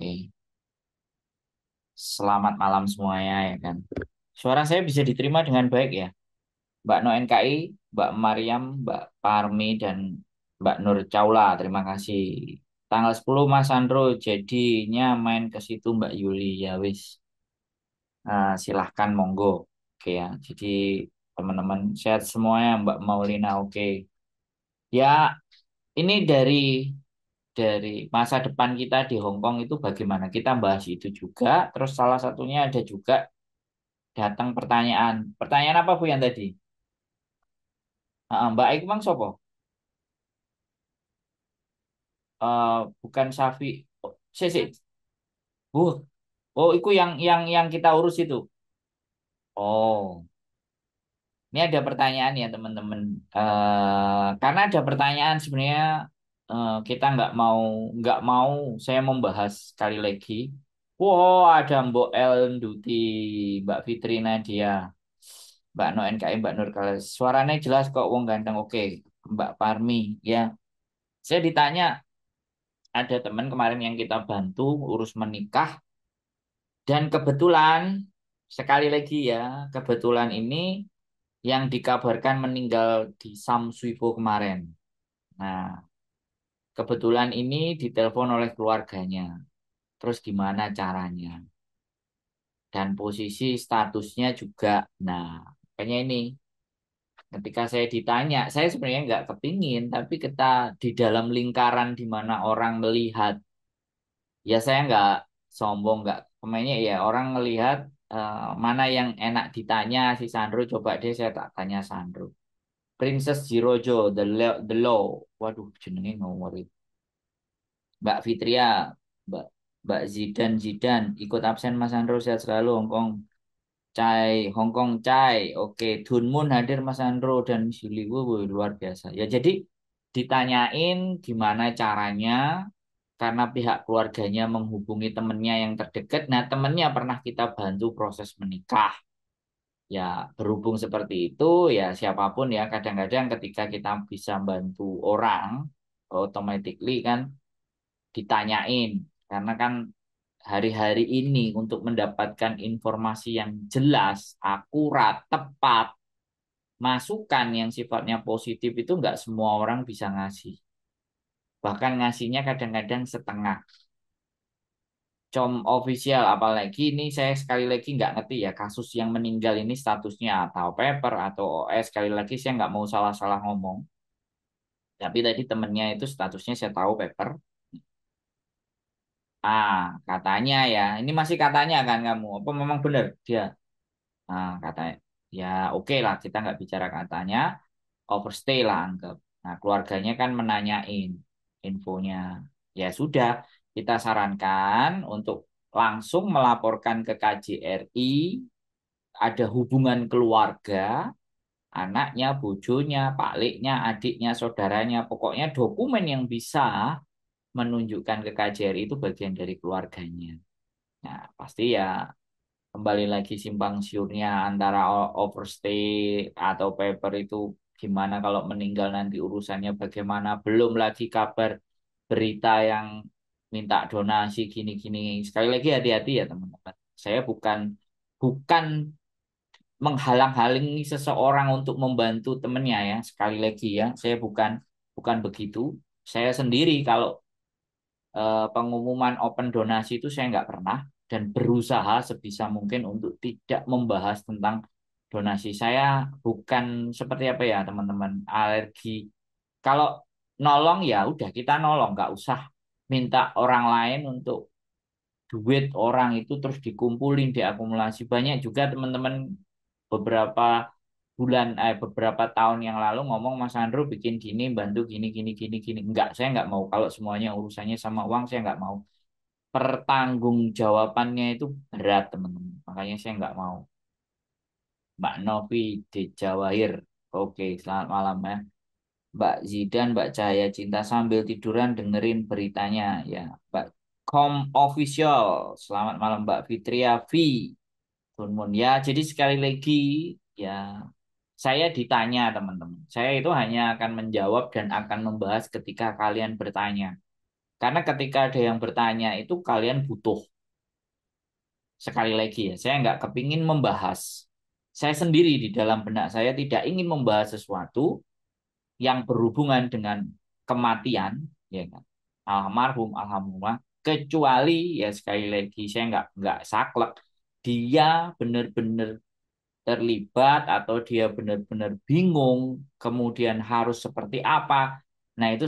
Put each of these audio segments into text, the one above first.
Oke, selamat malam semuanya ya kan. Suara saya bisa diterima dengan baik ya, Mbak No NKI, Mbak Mariam, Mbak Parmi, dan Mbak Nur Caula. Terima kasih. Tanggal 10 Mas Sandro, jadinya main ke situ Mbak Yuli. Ya wis. Silahkan monggo. Oke ya, jadi teman-teman sehat semuanya, Mbak Maulina. Oke. Ya, ini dari masa depan kita di Hong Kong itu bagaimana? Kita bahas itu juga. Terus salah satunya ada juga datang pertanyaan. Pertanyaan apa Bu yang tadi? Mbak Aik Mang sopo? Bukan Safi. Oh, Bu. Oh, itu yang kita urus itu. Oh, ini ada pertanyaan ya teman-teman. Karena ada pertanyaan sebenarnya kita nggak mau saya membahas sekali lagi. Wow, ada Mbok El Duti, Mbak Fitri Nadia, Mbak No NKI, Mbak Nur Kales. Suaranya jelas kok, wong ganteng. Oke, Mbak Parmi, ya. Saya ditanya, ada teman kemarin yang kita bantu urus menikah, dan kebetulan, sekali lagi ya, kebetulan ini yang dikabarkan meninggal di Samsuivo kemarin. Nah, kebetulan ini ditelepon oleh keluarganya. Terus gimana caranya? Dan posisi statusnya juga. Nah, makanya ini ketika saya ditanya, saya sebenarnya nggak kepingin, tapi kita di dalam lingkaran di mana orang melihat, ya saya nggak sombong, nggak pemainnya ya orang ngelihat mana yang enak ditanya si Sandro, coba deh saya tak tanya Sandro. Princess Jirojo, the Law, waduh jenenge ngomong itu. Mbak Fitria, Mbak Mbak Zidan Zidan, ikut absen Mas Sandro sehat selalu Hongkong. Cai, Hongkong Cai, oke. Dun Mun hadir Mas Andro dan Miss Yuli, wuh, luar biasa. Ya jadi ditanyain gimana caranya, karena pihak keluarganya menghubungi temennya yang terdekat. Nah temennya pernah kita bantu proses menikah. Ya berhubung seperti itu, ya siapapun ya kadang-kadang ketika kita bisa bantu orang, automatically kan ditanyain. Karena kan hari-hari ini untuk mendapatkan informasi yang jelas, akurat, tepat, masukan yang sifatnya positif itu nggak semua orang bisa ngasih. Bahkan ngasihnya kadang-kadang setengah. Com official, apalagi ini saya sekali lagi nggak ngerti ya kasus yang meninggal ini statusnya atau paper atau OS. Sekali lagi saya nggak mau salah-salah ngomong. Tapi tadi temennya itu statusnya saya tahu paper. Katanya ya, ini masih katanya kan kamu. Apa memang benar dia? Katanya, ya oke lah kita nggak bicara katanya, overstay lah anggap. Nah, keluarganya kan menanyain infonya. Ya sudah, kita sarankan untuk langsung melaporkan ke KJRI, ada hubungan keluarga, anaknya, bojonya, pakliknya, adiknya, saudaranya, pokoknya dokumen yang bisa menunjukkan ke KJRI itu bagian dari keluarganya. Nah, pasti ya kembali lagi simpang siurnya antara overstay atau paper itu gimana kalau meninggal nanti urusannya bagaimana, belum lagi kabar berita yang minta donasi gini-gini. Sekali lagi hati-hati ya teman-teman, saya bukan bukan menghalang-halangi seseorang untuk membantu temennya ya, sekali lagi ya saya bukan bukan begitu. Saya sendiri kalau pengumuman open donasi itu saya nggak pernah, dan berusaha sebisa mungkin untuk tidak membahas tentang donasi. Saya bukan seperti apa ya teman-teman, alergi. Kalau nolong ya udah kita nolong, nggak usah minta orang lain untuk duit orang itu terus dikumpulin diakumulasi. Banyak juga teman-teman beberapa beberapa tahun yang lalu ngomong Mas Andrew bikin gini, bantu gini gini gini gini. Enggak, saya nggak mau. Kalau semuanya urusannya sama uang, saya nggak mau. Pertanggungjawabannya itu berat teman-teman, makanya saya nggak mau. Mbak Novi di Jawahir, oke selamat malam ya. Mbak Zidan, Mbak Cahaya Cinta sambil tiduran dengerin beritanya ya. Mbak Kom Official, selamat malam Mbak Fitria V. Mun ya, jadi sekali lagi ya, saya ditanya teman-teman, saya itu hanya akan menjawab dan akan membahas ketika kalian bertanya. Karena ketika ada yang bertanya itu kalian butuh. Sekali lagi ya, saya nggak kepingin membahas. Saya sendiri di dalam benak saya tidak ingin membahas sesuatu yang berhubungan dengan kematian, ya kan? Almarhum, alhamdulillah. Kecuali ya sekali lagi saya nggak saklek. Dia benar-benar terlibat atau dia benar-benar bingung, kemudian harus seperti apa. Nah itu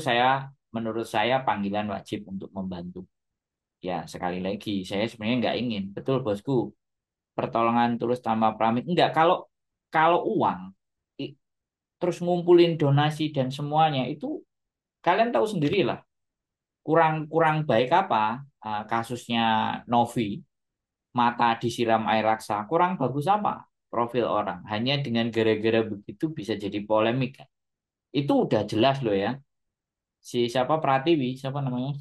menurut saya panggilan wajib untuk membantu. Ya sekali lagi, saya sebenarnya nggak ingin, betul bosku, pertolongan tulus tanpa pamit. Enggak, kalau kalau uang i- terus ngumpulin donasi dan semuanya itu kalian tahu sendirilah kurang kurang baik apa kasusnya Novi mata disiram air raksa kurang bagus apa profil orang hanya dengan gara-gara begitu bisa jadi polemik kan. Itu udah jelas loh ya si siapa Pratiwi siapa namanya.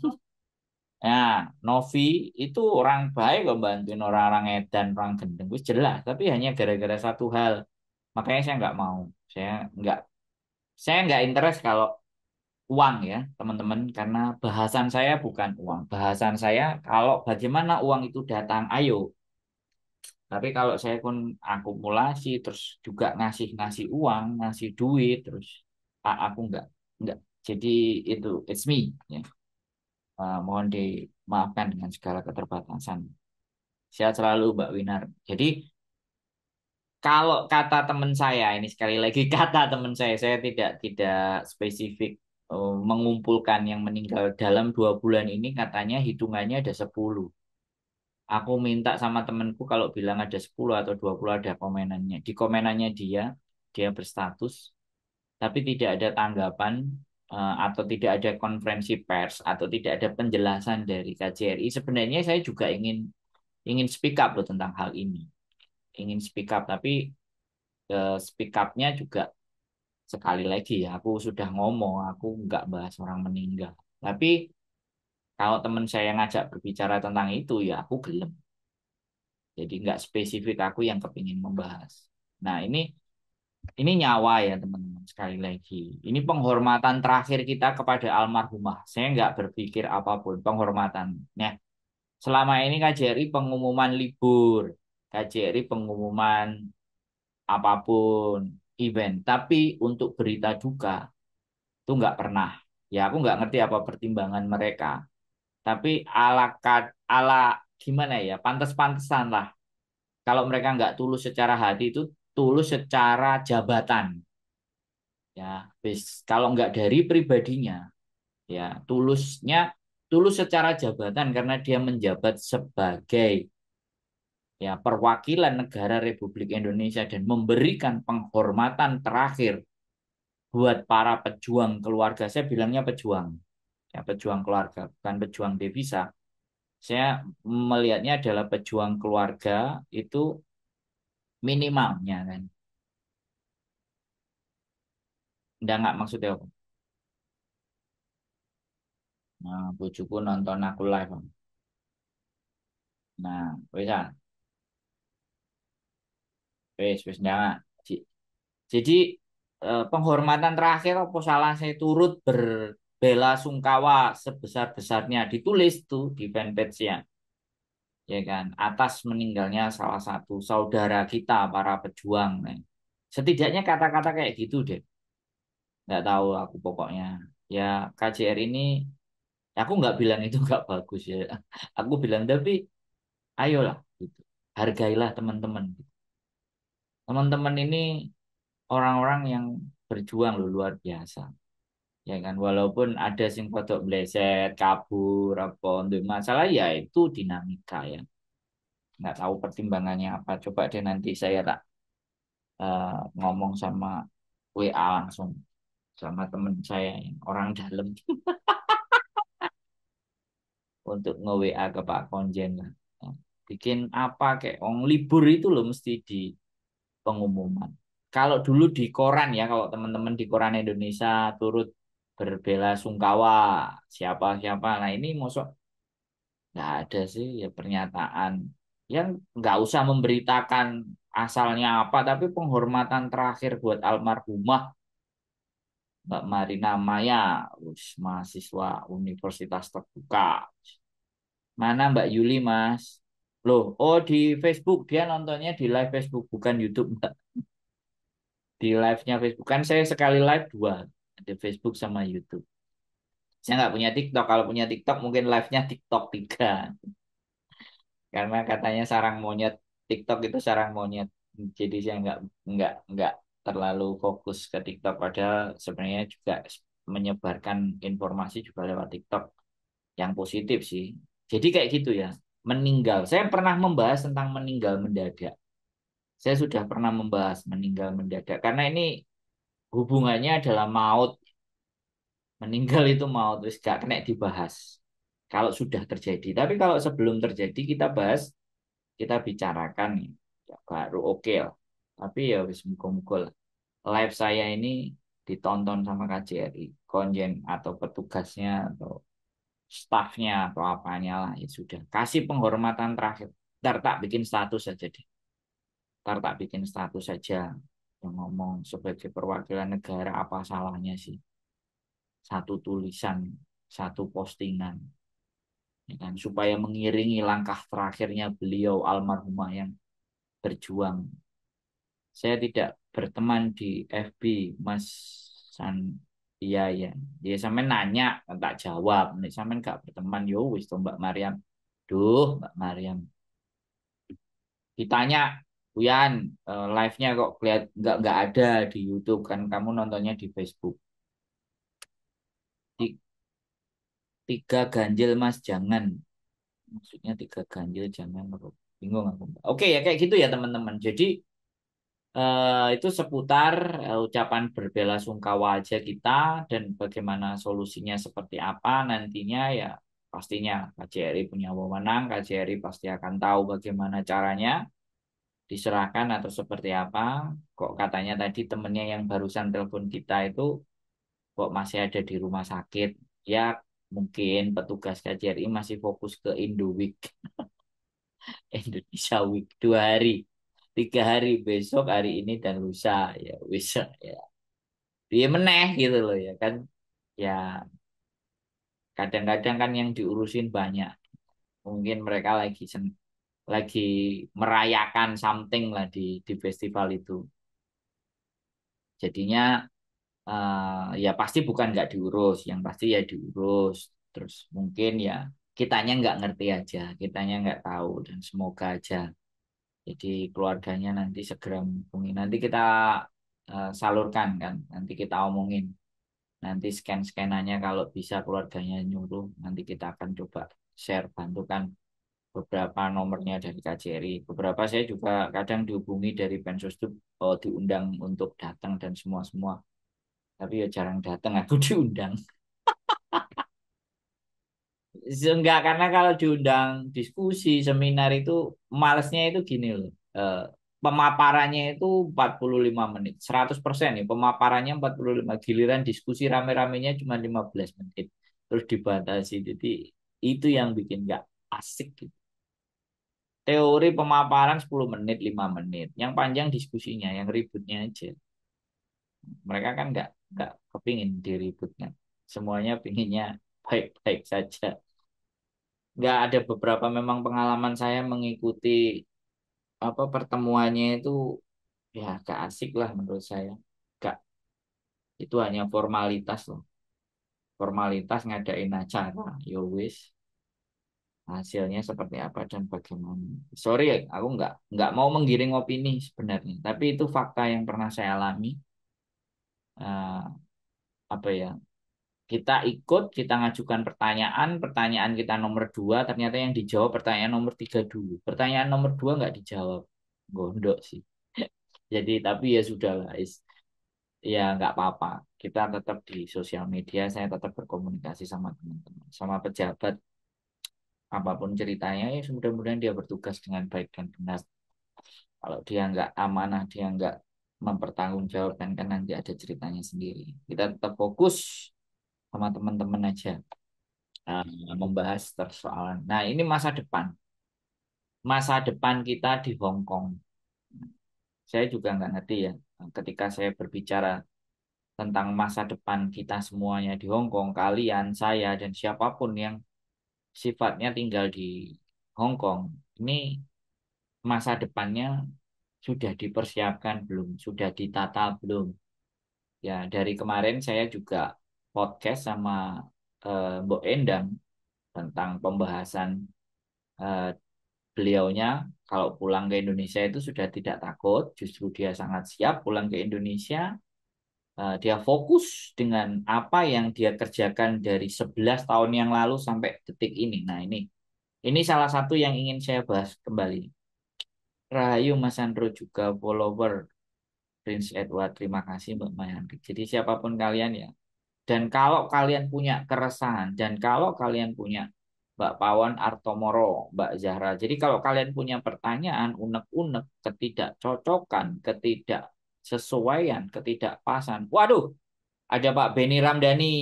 Nah, Novi itu orang baik kok bantuin orang-orang edan, orang gendeng, itu jelas. Tapi hanya gara-gara satu hal, makanya saya nggak mau. Saya nggak, saya nggak interest kalau uang ya, teman-teman, karena bahasan saya bukan uang. Bahasan saya kalau bagaimana uang itu datang, ayo. Tapi kalau saya pun akumulasi, terus juga ngasih-ngasih uang, ngasih duit, terus aku nggak. Jadi itu, it's me. Ya. Mohon dimaafkan dengan segala keterbatasan. Sehat selalu Mbak Winar. Jadi kalau kata teman saya ini sekali lagi kata teman saya tidak spesifik mengumpulkan yang meninggal dalam 2 bulan ini katanya hitungannya ada 10. Aku minta sama temanku kalau bilang ada 10 atau 20 ada komenannya. Di komenannya dia berstatus tapi tidak ada tanggapan atau tidak ada konferensi pers atau tidak ada penjelasan dari KJRI. Sebenarnya saya juga ingin speak up loh tentang hal ini. Ingin speak up tapi speak up-nya juga sekali lagi ya aku sudah ngomong aku nggak bahas orang meninggal tapi kalau teman saya ngajak berbicara tentang itu ya aku gelem jadi nggak spesifik aku yang kepingin membahas. Nah ini nyawa ya teman-teman sekali lagi ini penghormatan terakhir kita kepada almarhumah saya nggak berpikir apapun penghormatannya selama ini KJRI pengumuman libur KJRI pengumuman apapun event tapi untuk berita duka itu nggak pernah. Ya aku nggak ngerti apa pertimbangan mereka. Tapi ala gimana ya, pantas-pantesan lah. Kalau mereka nggak tulus secara hati itu tulus secara jabatan. Ya, kalau nggak dari pribadinya, ya tulus secara jabatan karena dia menjabat sebagai ya perwakilan negara Republik Indonesia dan memberikan penghormatan terakhir buat para pejuang keluarga. Saya bilangnya pejuang. Ya, pejuang keluarga, bukan pejuang devisa. Saya melihatnya adalah pejuang keluarga itu minimalnya kan. Nggak maksudnya apa? Nah, bojoku nonton aku live. Om. Nah, wis ah, wis nggak. Jadi penghormatan terakhir apa salah saya turut berbela sungkawa sebesar-besarnya ditulis tuh di fanpage-nya. Ya kan, atas meninggalnya salah satu saudara kita para pejuang. Nah. Setidaknya kata-kata kayak gitu deh. Nggak tahu aku pokoknya ya KJR ini aku nggak bilang itu nggak bagus ya aku bilang tapi ayolah gitu hargailah teman-teman teman-teman ini orang-orang yang berjuang loh luar biasa ya kan walaupun ada sing kodok bleset kabur apa untuk masalah ya itu dinamika ya nggak tahu pertimbangannya apa coba deh nanti saya tak ngomong sama WA langsung sama temen saya yang orang dalam untuk nge-WA ke Pak Konjen lah. Ya. Bikin apa kayak libur itu loh mesti di pengumuman. Kalau dulu di koran ya, kalau teman-teman di koran Indonesia turut berbela sungkawa siapa-siapa. Nah ini masuk nggak ada sih ya pernyataan yang nggak usah memberitakan asalnya apa, tapi penghormatan terakhir buat almarhumah Mbak Marina Maya, wis, mahasiswa Universitas Terbuka. Mana Mbak Yuli, Mas? Loh, oh di Facebook. Dia nontonnya di live Facebook, bukan YouTube, Mbak. Di live-nya Facebook. Kan saya sekali live dua. Ada Facebook sama YouTube. Saya nggak punya TikTok. Kalau punya TikTok mungkin live-nya TikTok 3. Karena katanya sarang monyet. TikTok itu sarang monyet. Jadi saya nggak terlalu fokus ke TikTok. Padahal sebenarnya juga menyebarkan informasi juga lewat TikTok yang positif sih. Jadi kayak gitu ya. Meninggal. Saya pernah membahas tentang meninggal mendadak. Saya sudah pernah membahas meninggal mendadak. Karena ini hubungannya adalah maut. Meninggal itu maut. Terus gak kena dibahas. Kalau sudah terjadi. Tapi kalau sebelum terjadi kita bahas, kita bicarakan ya baru oke lah. Tapi ya wis muga-muga lah. Live saya ini ditonton sama KJRI, konjen atau petugasnya atau stafnya atau apanya lah ya sudah. Kasih penghormatan terakhir. Ntar tak bikin status saja deh. Ntar tak bikin status saja yang ngomong sebagai perwakilan negara apa salahnya sih? Satu tulisan, satu postingan, ya kan? Supaya mengiringi langkah terakhirnya beliau almarhumah yang berjuang. Saya tidak berteman di FB, Mas San. Iya, ya. Dia sampai nanya, tak jawab. Nih sampai nggak berteman, yo wis to Mbak Mariam. Duh, Mbak Mariam. Ditanya, Uyan, live-nya kok nggak ada di YouTube kan? Kamu nontonnya di Facebook. Tiga ganjil Mas, jangan. Maksudnya tiga ganjil jangan. Bingung aku. Oke ya kayak gitu ya teman-teman. Jadi itu seputar ucapan berbelasungkawa aja kita dan bagaimana solusinya seperti apa nantinya ya pastinya KJRI punya wewenang, KJRI pasti akan tahu bagaimana caranya diserahkan atau seperti apa. Kok katanya tadi temennya yang barusan telepon kita itu kok masih ada di rumah sakit. Ya mungkin petugas KJRI masih fokus ke Indoweek, Indonesia Week 2 hari. 3 hari besok hari ini dan lusa ya bisa ya dia meneh gitu loh ya kan ya kadang-kadang kan yang diurusin banyak mungkin mereka lagi merayakan something lah di festival itu jadinya ya pasti bukan nggak diurus yang pasti ya diurus terus mungkin ya kitanya nggak ngerti aja kitanya nggak tahu dan semoga aja jadi keluarganya nanti segera menghubungi nanti kita salurkan kan nanti kita omongin. Nanti scan-scanannya kalau bisa keluarganya nyuruh, nanti kita akan coba share bantukan beberapa nomornya dari KJRI. Beberapa saya juga kadang dihubungi dari Pensosduk diundang untuk datang dan semua-semua. Tapi ya jarang datang, aku diundang. Enggak, karena kalau diundang diskusi, seminar itu malesnya itu gini loh. Pemaparannya itu 45 menit. 100% ya, pemaparannya 45. Giliran diskusi rame-ramenya cuma 15 menit. Terus dibatasi. Jadi itu yang bikin nggak asik gitu. Teori pemaparan 10 menit, 5 menit. Yang panjang diskusinya, yang ributnya aja. Mereka kan nggak kepingin diributnya. Semuanya pinginnya baik-baik saja. Nggak ada beberapa memang pengalaman saya mengikuti apa pertemuannya itu ya gak asik lah menurut saya gak itu hanya formalitas loh formalitas ngadain acara yo wis hasilnya seperti apa dan bagaimana sorry ya aku nggak mau menggiring opini sebenarnya tapi itu fakta yang pernah saya alami. Eh, apa ya kita ikut kita ngajukan pertanyaan pertanyaan kita nomor 2 ternyata yang dijawab pertanyaan nomor 3 dulu pertanyaan nomor 2 nggak dijawab gondok sih. Jadi tapi ya sudahlah ya nggak apa-apa kita tetap di sosial media saya tetap berkomunikasi sama teman-teman sama pejabat apapun ceritanya ya mudah-mudahan dia bertugas dengan baik dan benar kalau dia nggak amanah dia nggak mempertanggungjawabkan kan nanti ada ceritanya sendiri kita tetap fokus sama teman-teman aja uh, membahas persoalan nah ini masa depan kita di Hong Kong saya juga nggak ngerti ya ketika saya berbicara tentang masa depan kita semuanya di Hong Kong, kalian, saya, dan siapapun yang sifatnya tinggal di Hong Kong, ini masa depannya sudah dipersiapkan belum? Sudah ditata belum? Ya, dari kemarin saya juga podcast sama Mbok Endang tentang pembahasan eh, beliaunya kalau pulang ke Indonesia itu sudah tidak takut, justru dia sangat siap pulang ke Indonesia. Dia fokus dengan apa yang dia kerjakan dari 11 tahun yang lalu sampai detik ini. Nah, ini salah satu yang ingin saya bahas kembali. Rahayu Mas Sandro juga follower Prince Edward. Terima kasih Mbak Mayanti. Jadi siapapun kalian ya. Dan kalau kalian punya keresahan dan kalau kalian punya Mbak Pawan Artomoro, Mbak Zahra. Jadi kalau kalian punya pertanyaan, unek-unek, ketidakcocokan, ketidaksesuaian, ketidakpasan. Waduh, ada Pak Beni Ramdhani.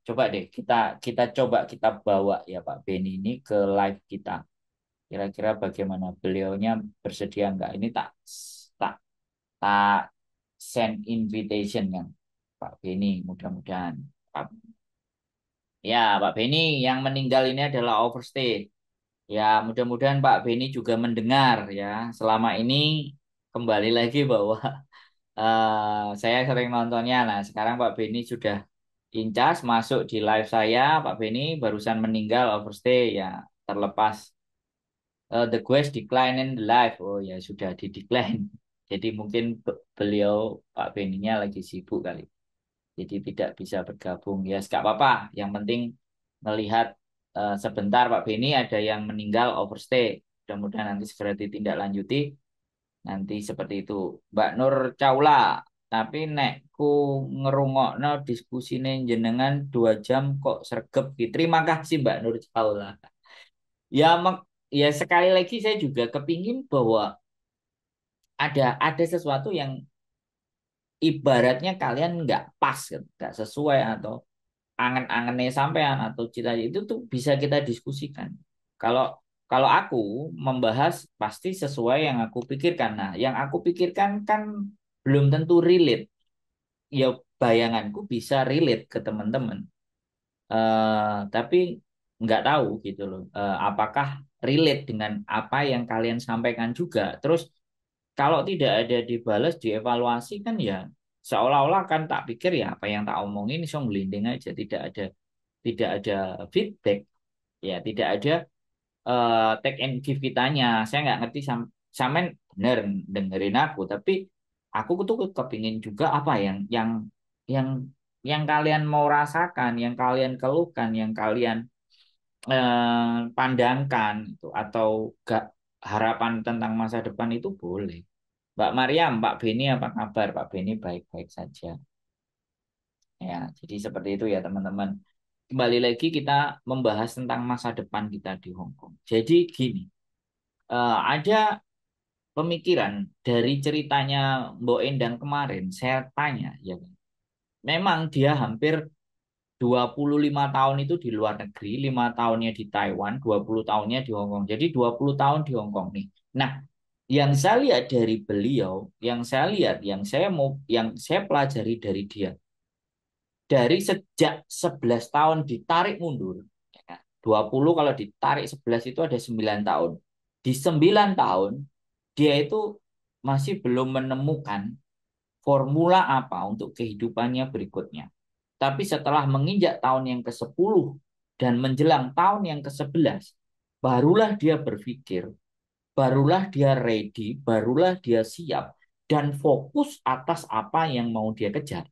Coba deh kita coba kita bawa ya Pak Beni ini ke live kita. Kira-kira bagaimana beliaunya bersedia nggak? Ini tak tak send invitation kan Pak Beni. Mudah-mudahan Pak, ya Pak Beni yang meninggal ini adalah overstay. Ya mudah-mudahan Pak Beni juga mendengar ya. Selama ini kembali lagi bahwa saya sering nontonnya. Nah, sekarang Pak Beni sudah incas masuk di live saya. Pak Beni barusan meninggal overstay ya, terlepas the guest decline in the live. Oh ya sudah di decline. Jadi mungkin beliau Pak Beninya lagi sibuk kali. Jadi tidak bisa bergabung. Ya, nggak apa-apa. Yang penting melihat sebentar Pak Beni ada yang meninggal overstay. Mudah-mudahan nanti segera ditindaklanjuti. Nanti seperti itu. Mbak Nur Caula. Tapi nek ku ngerungokno diskusine jenengan 2 jam kok sregep gitu. Terima kasih Mbak Nur Caula. Ya, ya sekali lagi saya juga kepingin bahwa ada sesuatu yang ibaratnya kalian nggak pas, gitu, nggak sesuai atau angen-angennya sampean atau cita itu tuh bisa kita diskusikan. Kalau kalau aku membahas pasti sesuai yang aku pikirkan. Nah, yang aku pikirkan kan belum tentu relate. Ya bayanganku bisa relate ke teman-teman. Tapi nggak tahu gitu loh. Apakah relate dengan apa yang kalian sampaikan juga. Terus kalau tidak ada dibalas, dievaluasi kan ya seolah-olah kan tak pikir ya apa yang tak omongin so ngelinding aja, tidak ada feedback, ya tidak ada take and give kitanya. Saya nggak ngerti sampean bener dengerin aku, tapi aku tuh kepingin juga apa yang yang kalian mau rasakan, yang kalian keluhkan, yang kalian pandangkan itu atau gak harapan tentang masa depan itu boleh. Mbak Mariam, Pak Beni apa kabar? Pak Beni baik-baik saja. Ya, jadi seperti itu ya teman-teman. Kembali lagi kita membahas tentang masa depan kita di Hong Kong. Jadi gini, ada pemikiran dari ceritanya Mbok Endang kemarin, saya tanya, ya kan. Memang dia hampir 25 tahun itu di luar negeri, 5 tahunnya di Taiwan, 20 tahunnya di Hong Kong. Jadi 20 tahun di Hong Kong nih. Nah, yang saya lihat dari beliau, yang saya pelajari dari dia, dari sejak 11 tahun ditarik mundur, ya kan? 20 kalau ditarik 11 itu ada 9 tahun. Di 9 tahun, dia itu masih belum menemukan formula apa untuk kehidupannya berikutnya. Tapi setelah menginjak tahun yang ke-10 dan menjelang tahun yang ke-11, barulah dia berpikir, barulah dia ready, barulah dia siap dan fokus atas apa yang mau dia kejar.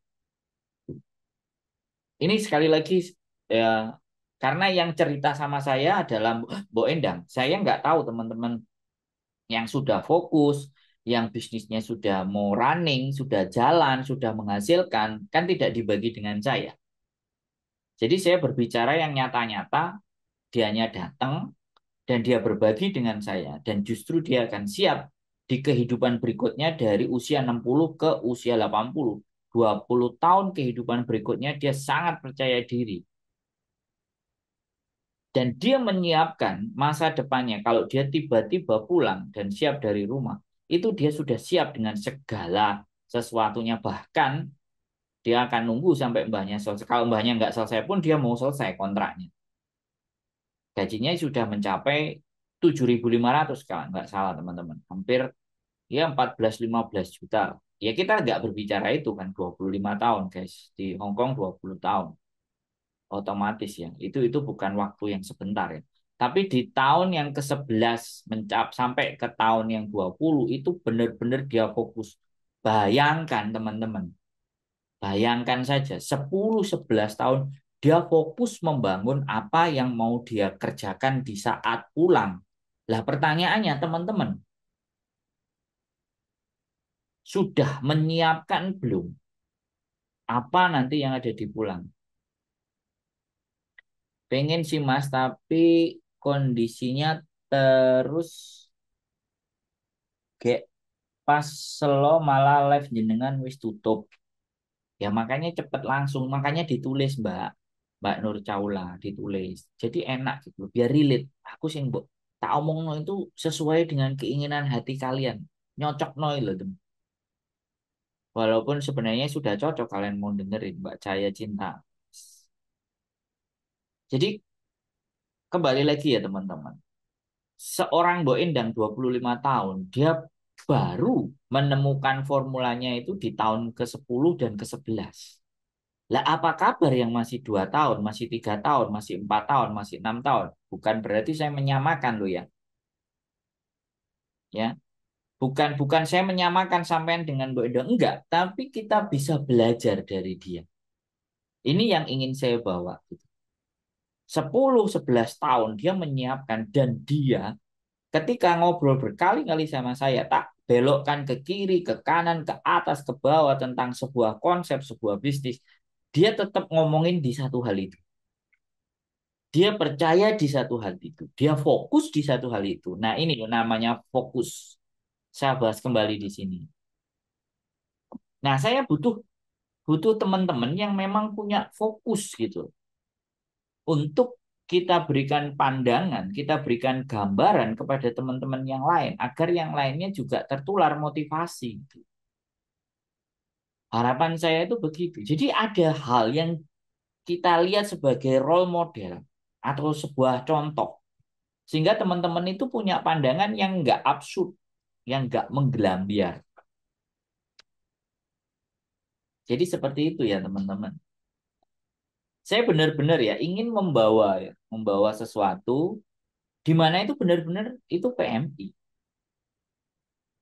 Ini sekali lagi ya, karena yang cerita sama saya adalah Mbok Endang. Saya nggak tahu teman-teman yang sudah fokus, yang bisnisnya sudah mau running, sudah jalan, sudah menghasilkan, kan tidak dibagi dengan saya. Jadi saya berbicara yang nyata-nyata, dianya datang dan dia berbagi dengan saya dan justru dia akan siap di kehidupan berikutnya dari usia 60 ke usia 80. 20 tahun kehidupan berikutnya dia sangat percaya diri dan dia menyiapkan masa depannya. Kalau dia tiba-tiba pulang dan siap dari rumah, itu dia sudah siap dengan segala sesuatunya, bahkan Dia akan nunggu sampai mbahnya selesai. Kalau mbahnya nggak selesai pun dia mau selesai kontraknya. Gajinya sudah mencapai 7.500 kalau nggak salah teman-teman. Hampir ya 14-15 juta. Ya kita nggak berbicara itu kan 25 tahun guys. Di Hong Kong 20 tahun. Otomatis ya. Itu bukan waktu yang sebentar ya. Tapi di tahun yang ke-11 sampai ke tahun yang 20 itu benar-benar dia fokus. Bayangkan teman-teman. Bayangkan saja 10-11 tahun dia fokus membangun apa yang mau dia kerjakan di saat pulang. Lah pertanyaannya teman-teman, sudah menyiapkan belum apa nanti yang ada di pulang? Pengen sih Mas, tapi kondisinya terus kayak pas selo malah live jenengan wis tutup. Ya makanya cepet langsung, makanya ditulis Mbak Nur Caula ditulis. Jadi enak gitu, biar relate. Aku sih mbok tak omong no itu sesuai dengan keinginan hati kalian. Nyocok no loh tuh. Walaupun sebenarnya sudah cocok kalian mau dengerin Mbak Cahaya Cinta. Jadi kembali lagi ya teman-teman. Seorang Mbok Endang 25 tahun, dia baru menemukan formulanya itu di tahun ke-10 dan ke-11. Lah apa kabar yang masih 2 tahun, masih 3 tahun, masih 4 tahun, masih 6 tahun? Bukan berarti saya menyamakan loh ya, ya. Bukan bukan saya menyamakan sampean dengan Mbok Endang, enggak. Tapi kita bisa belajar dari dia. Ini yang ingin saya bawa. 10-11 tahun dia menyiapkan dan dia ketika ngobrol berkali-kali sama saya, tak belokkan ke kiri, ke kanan, ke atas, ke bawah tentang sebuah konsep, sebuah bisnis. Dia tetap ngomongin di satu hal itu. Dia percaya di satu hal itu. Dia fokus di satu hal itu. Nah, ini loh namanya fokus. Saya bahas kembali di sini. Nah, saya butuh butuh teman-teman yang memang punya fokus gitu. Untuk kita berikan pandangan, kita berikan gambaran kepada teman-teman yang lain agar yang lainnya juga tertular motivasi. Harapan saya itu begitu. Jadi ada hal yang kita lihat sebagai role model atau sebuah contoh. Sehingga teman-teman itu punya pandangan yang nggak absurd, yang nggak menggelambiar. Jadi seperti itu ya teman-teman. Saya benar-benar ya ingin membawa sesuatu di mana itu benar-benar itu PMI.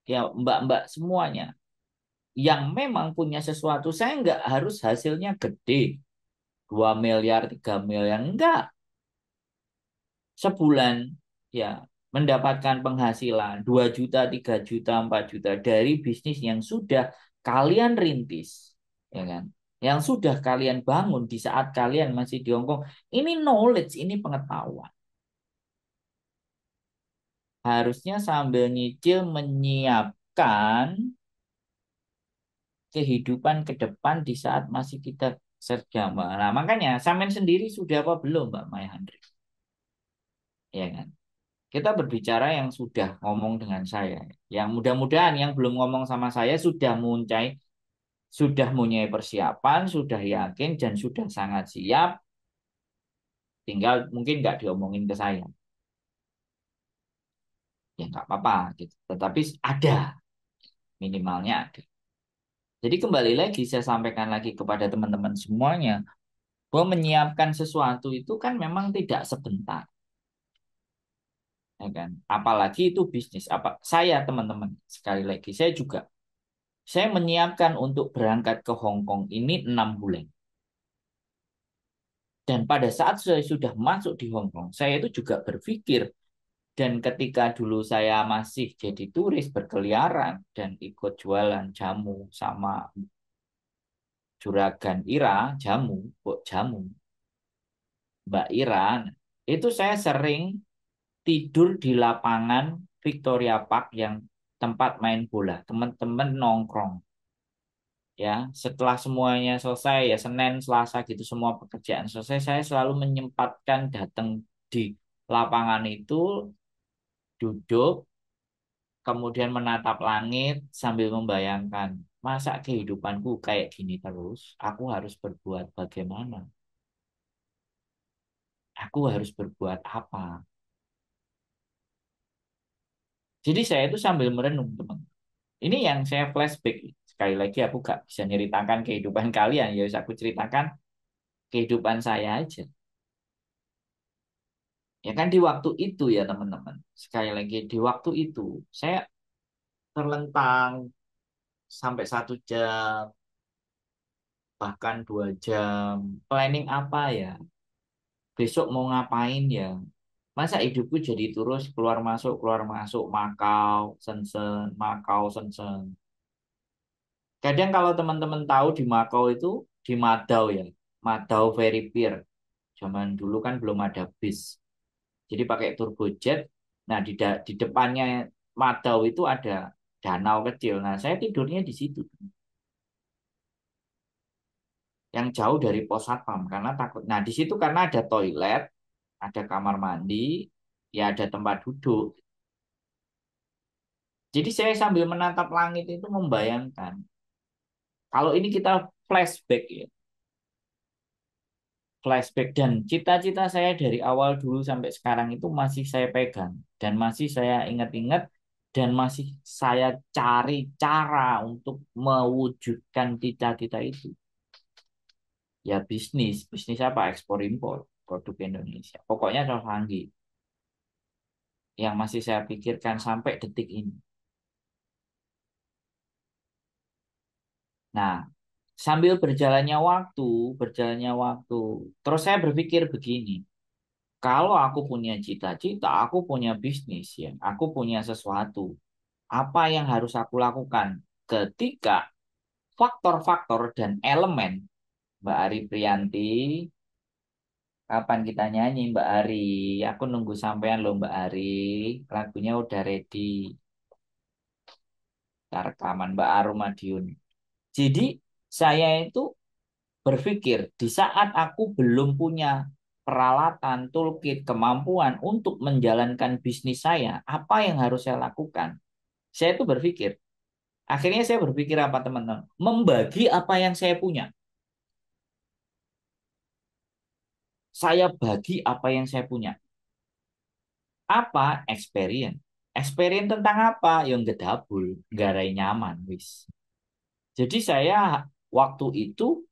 Ya mbak-mbak semuanya yang memang punya sesuatu. Saya nggak harus hasilnya gede, 2 miliar, 3 miliar. Enggak. Sebulan ya mendapatkan penghasilan 2 juta, 3 juta, 4 juta dari bisnis yang sudah kalian rintis, ya kan? Yang sudah kalian bangun di saat kalian masih di Hongkong. Ini knowledge, ini pengetahuan. Harusnya sambil nyicil menyiapkan kehidupan ke depan di saat masih kita serjamba. Nah, makanya Samen sendiri sudah apa belum, Mbak Maya Handri? Ya kan? Kita berbicara yang sudah ngomong dengan saya. Yang mudah-mudahan yang belum ngomong sama saya sudah mempunyai persiapan, sudah yakin dan sudah sangat siap. Tinggal mungkin nggak diomongin ke saya. Ya nggak apa-apa gitu. Tetapi ada, minimalnya ada. Jadi kembali lagi saya sampaikan lagi kepada teman-teman semuanya bahwa menyiapkan sesuatu itu kan memang tidak sebentar, ya kan? Apalagi itu bisnis. Saya teman-teman sekali lagi saya menyiapkan untuk berangkat ke Hong Kong ini 6 bulan. Dan pada saat saya sudah masuk di Hong Kong, saya itu juga berpikir dan ketika dulu saya masih jadi turis berkeliaran dan ikut jualan jamu sama Juragan Ira, jamu, Mbak Ira, itu saya sering tidur di lapangan Victoria Park yang tempat main bola, teman-teman nongkrong. Ya, setelah semuanya selesai ya Senin, Selasa gitu semua pekerjaan selesai, saya selalu menyempatkan datang di lapangan itu, duduk, kemudian menatap langit sambil membayangkan Masa kehidupanku kayak gini terus? Aku harus berbuat bagaimana? Aku harus berbuat apa? Jadi saya itu sambil merenung, teman. Ini yang saya flashback. Sekali lagi aku gak bisa ceritakan kehidupan kalian. Ya, wis aku ceritakan kehidupan saya aja. Ya kan di waktu itu ya teman-teman. Sekali lagi di waktu itu saya terlentang sampai 1 jam, bahkan 2 jam. Planning apa ya? Besok mau ngapain ya? Masa hidupku jadi terus keluar masuk, Makau, Shenzhen, Makau, Shenzhen. Kadang kalau teman-teman tahu di Makau itu di Madau ya, Madau Ferry Pier. Zaman dulu kan belum ada bis. Jadi pakai turbojet. Nah, di depannya Madau itu ada danau kecil. Nah, saya tidurnya di situ. Yang jauh dari pos satpam karena takut. Nah, di situ karena ada toilet, ada kamar mandi, ya ada tempat duduk. Jadi saya sambil menatap langit itu membayangkan. Kalau ini kita flashback ya, flashback dan cita-cita saya dari awal dulu sampai sekarang itu masih saya pegang dan masih saya ingat-ingat dan masih saya cari cara untuk mewujudkan cita-cita itu. Ya bisnis, bisnis apa? Ekspor impor produk Indonesia. Pokoknya canggih yang masih saya pikirkan sampai detik ini. Nah, sambil berjalannya waktu, terus saya berpikir begini, kalau aku punya cita-cita, aku punya bisnis ya, aku punya sesuatu, apa yang harus aku lakukan ketika faktor-faktor dan elemen Mbak Ari Priyanti, kapan kita nyanyi Mbak Ari? Aku nunggu sampean loh Mbak Ari, lagunya udah ready, kita rekaman Mbak Arum Madiun. Jadi saya itu berpikir di saat aku belum punya peralatan, toolkit, kemampuan untuk menjalankan bisnis saya, apa yang harus saya lakukan? Saya itu berpikir, akhirnya saya berpikir apa teman-teman? Membagi apa yang saya punya. Saya bagi apa yang saya punya. Apa? Experience. Experience tentang apa? Yang gedabul, garai nyaman, wis. Jadi saya waktu itu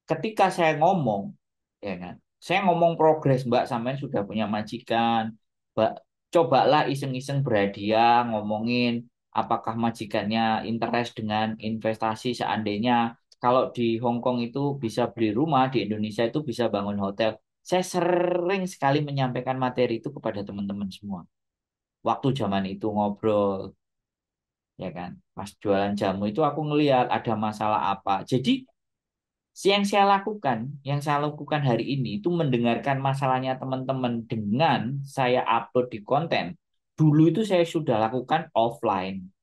ketika saya ngomong, ya kan, saya ngomong progres Mbak, sampean sudah punya majikan, Mbak, cobalah iseng-iseng berhadiah ngomongin apakah majikannya interest dengan investasi seandainya kalau di Hong Kong itu bisa beli rumah, di Indonesia itu bisa bangun hotel. Saya sering sekali menyampaikan materi itu kepada teman-teman semua. Waktu zaman itu ngobrol, ya kan, pas jualan jamu itu aku ngelihat ada masalah apa. Jadi yang saya lakukan hari ini itu mendengarkan masalahnya teman-teman dengan saya upload di konten. Dulu itu saya sudah lakukan offline.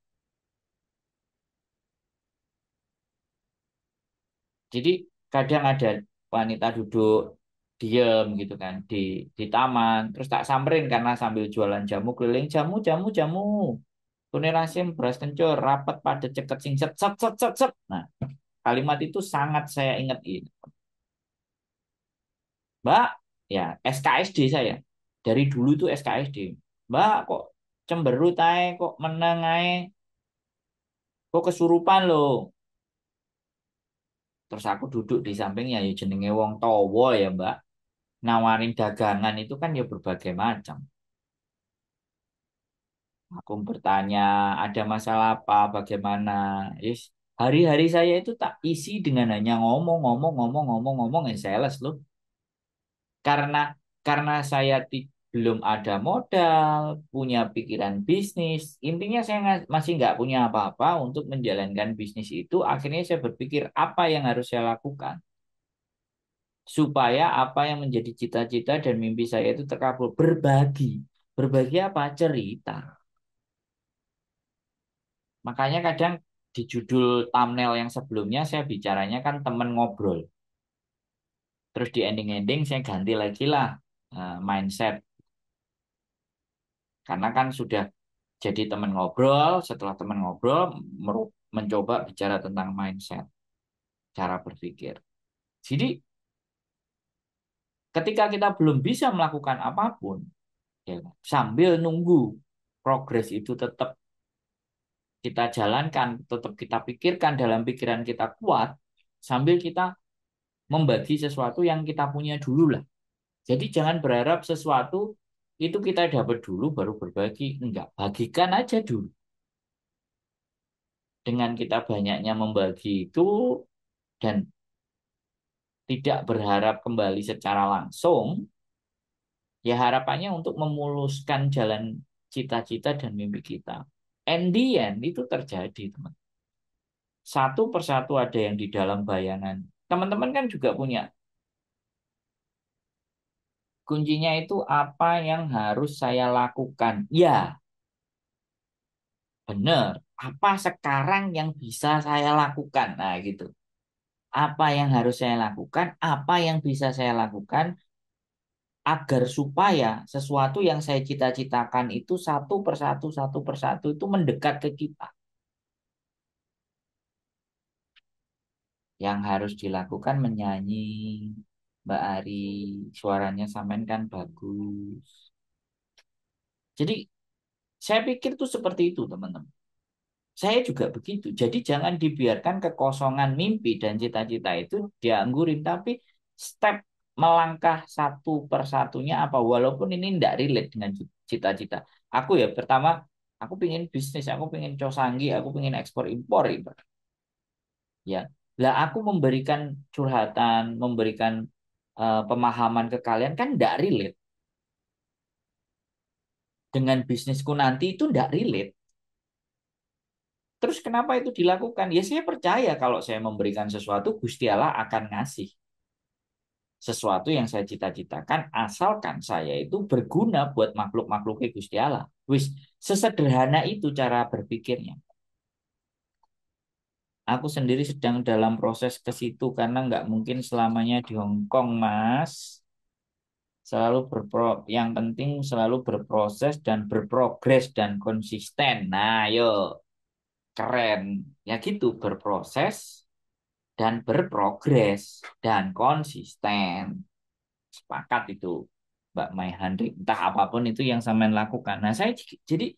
Jadi kadang ada wanita duduk diem gitu kan di taman, terus tak samperin karena sambil jualan jamu keliling, jamu jamu jamu. Kunirasim beras kencur, rapat padat ceket sing set set set set set. Nah, kalimat itu sangat saya ingat ini. Mbak, ya SKSD saya. Dari dulu itu SKSD. Mbak, kok cemberut ae, kok meneng ae, kok kesurupan loh. Terus aku duduk di sampingnya, ya jenenge wong towo ya Mbak. Nawarin dagangan itu kan ya berbagai macam. Aku bertanya, ada masalah apa, bagaimana. Yes. Hari-hari saya itu tak isi dengan hanya ngomong, yang sales loh. Karena saya belum ada modal, punya pikiran bisnis. Intinya saya masih nggak punya apa-apa untuk menjalankan bisnis itu. Akhirnya saya berpikir apa yang harus saya lakukan supaya apa yang menjadi cita-cita dan mimpi saya itu terkabul. Berbagi, berbagi apa? Cerita. Makanya kadang di judul thumbnail yang sebelumnya saya bicaranya kan temen ngobrol. Terus di ending-ending saya ganti lagi lah mindset. Karena kan sudah jadi teman ngobrol, setelah teman ngobrol mencoba bicara tentang mindset, cara berpikir. Jadi ketika kita belum bisa melakukan apapun, ya, sambil nunggu progres itu tetap kita jalankan, tetap kita pikirkan dalam pikiran kita kuat, sambil kita membagi sesuatu yang kita punya dulu lah. Jadi jangan berharap sesuatu itu kita dapat dulu baru berbagi. Enggak, bagikan aja dulu. Dengan kita banyaknya membagi itu dan tidak berharap kembali secara langsung, ya harapannya untuk memuluskan jalan cita-cita dan mimpi kita. And the end itu terjadi, teman. Satu persatu ada yang di dalam bayangan. Teman-teman kan juga punya kuncinya itu apa yang harus saya lakukan. Ya, benar. Apa sekarang yang bisa saya lakukan? Nah, gitu. Apa yang harus saya lakukan? Apa yang bisa saya lakukan agar supaya sesuatu yang saya cita-citakan itu satu persatu itu mendekat ke kita. Yang harus dilakukan menyanyi, Mbak Ari, suaranya sampean kan bagus. Jadi saya pikir tuh seperti itu, teman-teman. Saya juga begitu. Jadi jangan dibiarkan kekosongan mimpi dan cita-cita itu dianggurin, tapi step melangkah satu persatunya apa walaupun ini tidak relate dengan cita-cita. Aku ya pertama aku pengen bisnis, aku pengen cosanggi, aku pengen ekspor impor itu. Ya. Lah aku memberikan curhatan, memberikan pemahaman ke kalian kan tidak relate dengan bisnisku nanti itu tidak relate. Terus kenapa itu dilakukan? Ya saya percaya kalau saya memberikan sesuatu, Gusti Allah akan ngasih sesuatu yang saya cita-citakan asalkan saya itu berguna buat makhluk-makhluknya Gusti Allah. Wis, sesederhana itu cara berpikirnya. Aku sendiri sedang dalam proses ke situ karena nggak mungkin selamanya di Hong Kong, Mas. Yang penting selalu berproses dan berprogres dan konsisten. Nah, yuk, keren. Ya gitu, berproses dan berprogres dan konsisten. Sepakat itu, Mbak Mai Handrik. Entah apapun itu yang sampean lakukan. Nah, jadi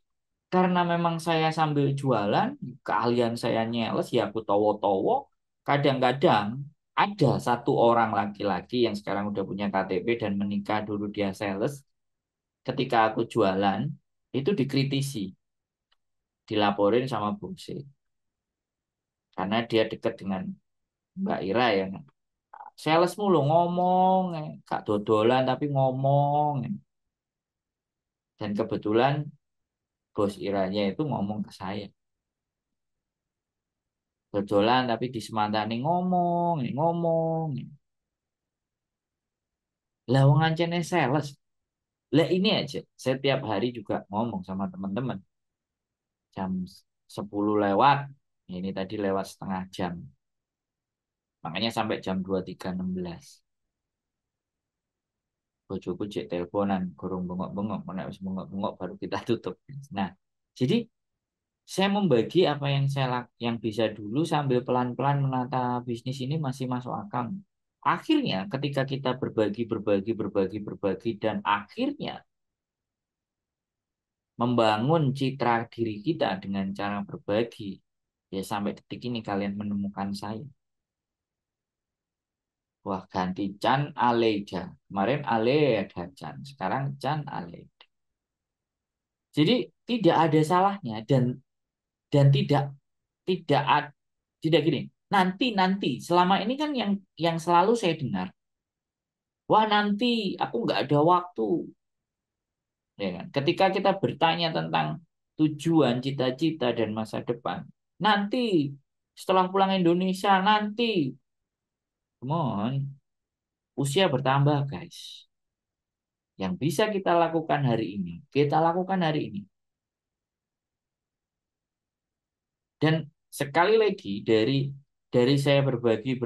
karena memang saya sambil jualan, keahlian saya nyeles, ya aku towo-towo. Kadang-kadang ada satu orang laki-laki yang sekarang udah punya KTP dan menikah dulu dia sales. Ketika aku jualan, itu dikritisi, dilaporin sama bosnya. Karena dia dekat dengan Mbak Ira ya. Sales mulu ngomong, gak dodolan tapi ngomong. Dan kebetulan bos Iranya itu ngomong ke saya. Dodolan tapi disemantani ngomong, ngomong. Lah wong ancene sales. Lah ini aja, saya tiap hari juga ngomong sama teman-teman. Jam 10 lewat, ini tadi lewat setengah jam. Makanya sampai jam 23.16. Bojoku cek teleponan, gorong bengok-bengok, mana wis bengok-bengok baru kita tutup. Nah, jadi saya membagi apa yang yang bisa dulu sambil pelan-pelan menata bisnis ini masih masuk akal. Akhirnya ketika kita berbagi dan akhirnya membangun citra diri kita dengan cara berbagi, ya sampai detik ini kalian menemukan saya. Wah, ganti Chan Aleida. Kemarin Aleida Chan, sekarang Chan Aleida. Jadi tidak ada salahnya dan tidak ad- tidak gini. Nanti selama ini kan yang selalu saya dengar, wah nanti aku nggak ada waktu, ya kan? Ketika kita bertanya tentang tujuan, cita-cita dan masa depan, nanti setelah pulang Indonesia nanti, come on, usia bertambah guys. Yang bisa kita lakukan hari ini, kita lakukan hari ini. Dan sekali lagi dari saya berbagi,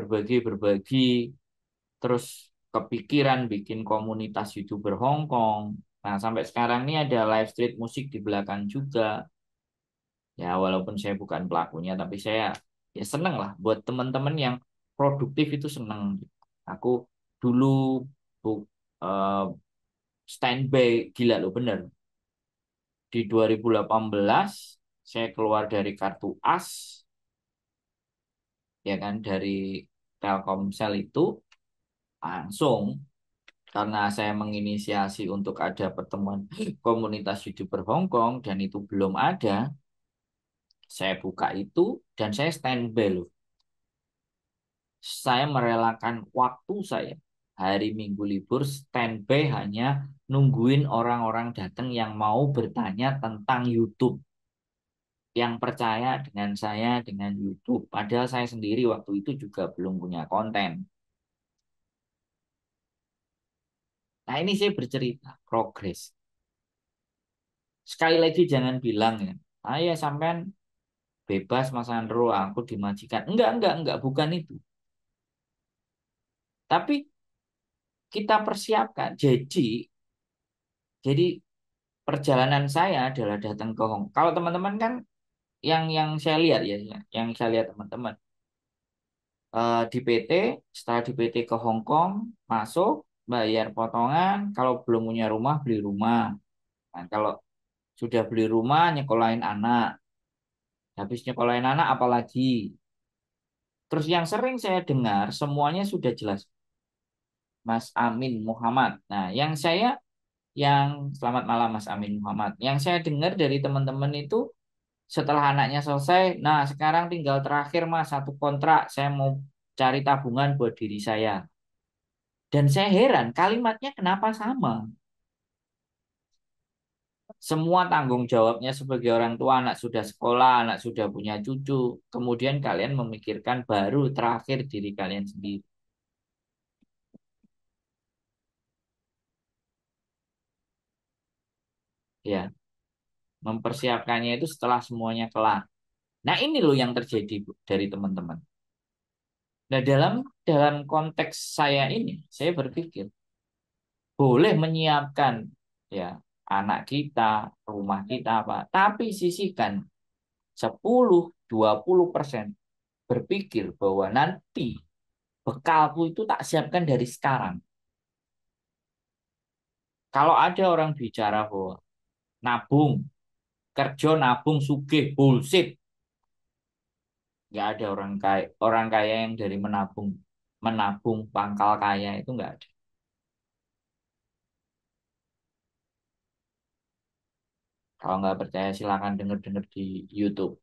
terus kepikiran bikin komunitas YouTuber Hong Kong. Nah, sampai sekarang ini ada live street musik di belakang juga. Ya, walaupun saya bukan pelakunya, tapi saya ya seneng lah buat teman-teman yang produktif itu seneng. Aku dulu bu, eh, standby gila loh bener. Di 2018 saya keluar dari kartu AS, ya kan dari Telkomsel itu langsung karena saya menginisiasi untuk ada pertemuan komunitas YouTuber Hong Kong dan itu belum ada, saya buka itu dan saya standby loh. Saya merelakan waktu saya hari Minggu libur standby hanya nungguin orang-orang datang yang mau bertanya tentang YouTube, yang percaya dengan saya dengan YouTube. Padahal saya sendiri waktu itu juga belum punya konten. Nah, ini saya bercerita progres. Sekali lagi jangan bilang ya, ya sampean bebas Mas Andro, aku dimajikan. Enggak, bukan itu. Tapi kita persiapkan. Jadi perjalanan saya adalah datang ke Hong. Kalau teman-teman kan yang saya lihat ya, yang saya lihat teman-teman di PT, setelah di PT ke Hong Kong, masuk, bayar potongan. Kalau belum punya rumah, beli rumah. Nah, kalau sudah beli rumah, nyekolahin anak. Habis nyekolahin anak, apalagi? Terus yang sering saya dengar, semuanya sudah jelas. Mas Amin Muhammad. Nah, yang selamat malam Mas Amin Muhammad. Yang saya dengar dari teman-teman itu setelah anaknya selesai, nah sekarang tinggal terakhir Mas satu kontrak, saya mau cari tabungan buat diri saya. Dan saya heran kalimatnya kenapa sama? Semua tanggung jawabnya sebagai orang tua, anak sudah sekolah, anak sudah punya cucu. Kemudian kalian memikirkan baru terakhir diri kalian sendiri. Ya, mempersiapkannya itu setelah semuanya kelar. Nah, ini loh yang terjadi Bu, dari teman-teman. Nah, dalam konteks saya ini, saya berpikir boleh menyiapkan ya anak kita, rumah kita apa, tapi sisihkan 10-20% berpikir bahwa nanti bekalku itu tak siapkan dari sekarang. Kalau ada orang bicara bahwa nabung, kerja nabung sugih, bullshit. Nggak ada orang kaya yang dari menabung menabung pangkal kaya itu nggak ada. Kalau nggak percaya silakan denger-denger di YouTube.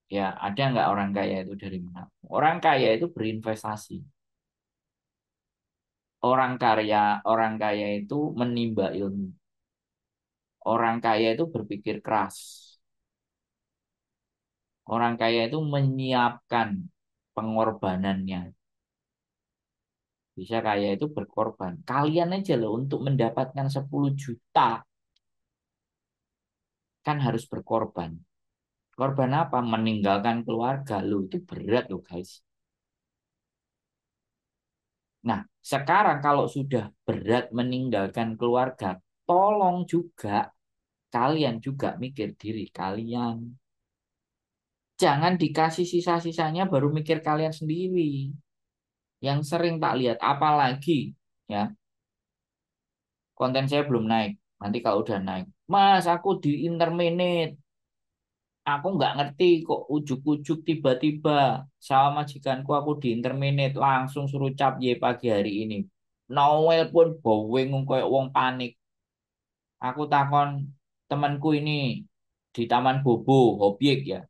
Ya, ada nggak orang kaya itu dari menabung? Orang kaya itu berinvestasi. Orang kaya itu menimba ilmu. Orang kaya itu berpikir keras. Orang kaya itu menyiapkan pengorbanannya. Bisa kaya itu berkorban. Kalian aja loh untuk mendapatkan 10 juta kan harus berkorban. Korban apa? Meninggalkan keluarga. Loh, itu berat loh guys. Nah, sekarang kalau sudah berat meninggalkan keluarga, tolong juga kalian juga mikir diri kalian. Jangan dikasih sisa-sisanya baru mikir kalian sendiri. Yang sering tak lihat, apalagi ya konten saya belum naik. Nanti kalau udah naik, Mas, aku di interminate. Aku nggak ngerti kok ujuk-ujuk tiba-tiba sama majikanku aku di interminate langsung suruh cap Y pagi hari ini. Noel pun boweng kayak wong panik. Aku takon temanku ini di Taman Bobo, objek ya.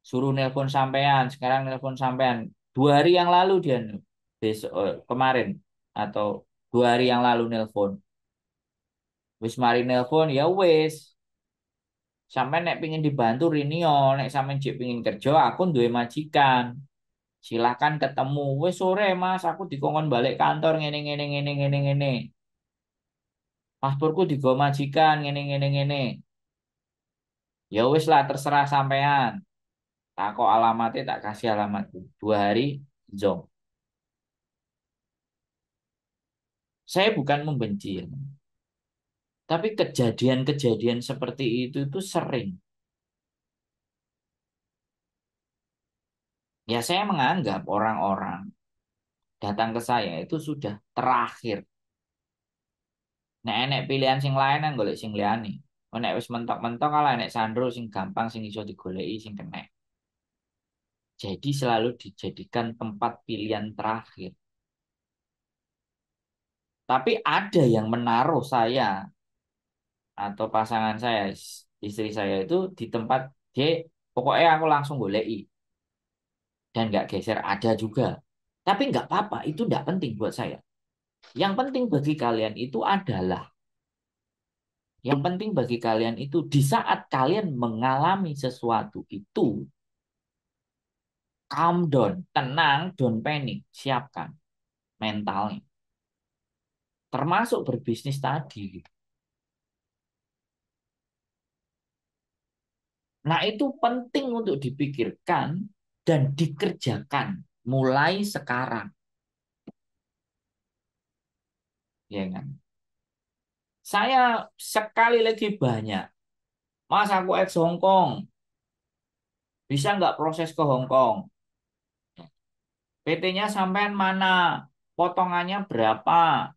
Suruh nelpon sampean, sekarang nelpon sampean. 2 hari yang lalu dia besok kemarin atau 2 hari yang lalu nelpon. Wis mari nelpon ya wis. Sampai nek pingin dibantu Rinio, nek sampe jek pingin kerja aku duwe majikan. Silakan ketemu. Wis sore Mas, aku dikongkon balik kantor ngene ngene ngene ngene ngene. Pasporku digo majikan ngene ngene ngene. Ya wis lah terserah sampean. Tak kok alamatnya tak kasih alamatku. 2 hari jom. Saya bukan membenci ya. Tapi kejadian-kejadian seperti itu sering. Ya saya menganggap orang-orang datang ke saya itu sudah terakhir. Nek enek pilihan sing lain kan golek sing liyane. Nek wis mentok-mentok kalau enek sandro sing gampang sing iso digoleki sing kenek. Jadi selalu dijadikan tempat pilihan terakhir. Tapi ada yang menaruh saya atau pasangan saya, istri saya itu di tempat dia pokoknya aku langsung goleki dan nggak geser ada juga. Tapi nggak apa-apa, itu nggak penting buat saya. Yang penting bagi kalian itu adalah yang penting bagi kalian itu di saat kalian mengalami sesuatu itu calm down, tenang, don't panic, siapkan mentalnya. Termasuk berbisnis tadi. Nah, itu penting untuk dipikirkan dan dikerjakan mulai sekarang, ya kan? Saya sekali lagi banyak, Mas aku ex Hong Kong, bisa nggak proses ke Hong Kong? PT-nya sampean mana? Potongannya berapa?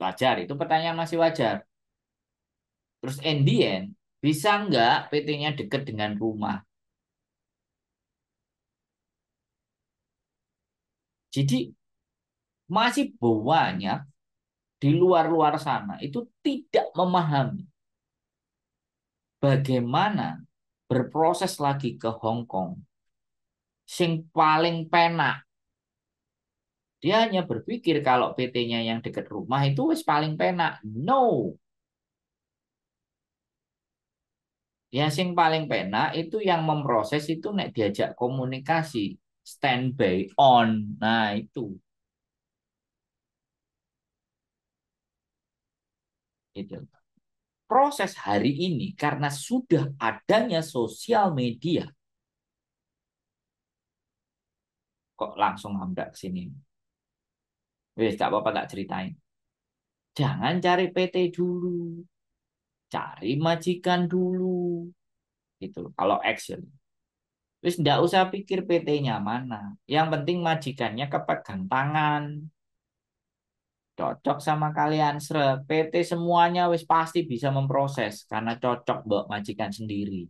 Wajar, itu pertanyaan masih wajar. Terus in the end, bisa nggak PT-nya dekat dengan rumah? Jadi masih banyak di luar-luar sana itu tidak memahami bagaimana berproses lagi ke Hong Kong. Sing paling penak, dia hanya berpikir kalau PT-nya yang dekat rumah itu wis paling penak. No, ya sing paling penak itu yang memproses itu nek diajak komunikasi, standby on. Nah, itu itu. Proses hari ini karena sudah adanya sosial media, kok langsung ngambrak ke sini. Wes, gak apa-apa tak ceritain. Jangan cari PT dulu, cari majikan dulu. Gitu. Kalau action. Terus nggak usah pikir PT-nya mana. Yang penting majikannya kepegang tangan. Cocok sama kalian. Srek. PT semuanya wis pasti bisa memproses. Karena cocok mbak majikan sendiri.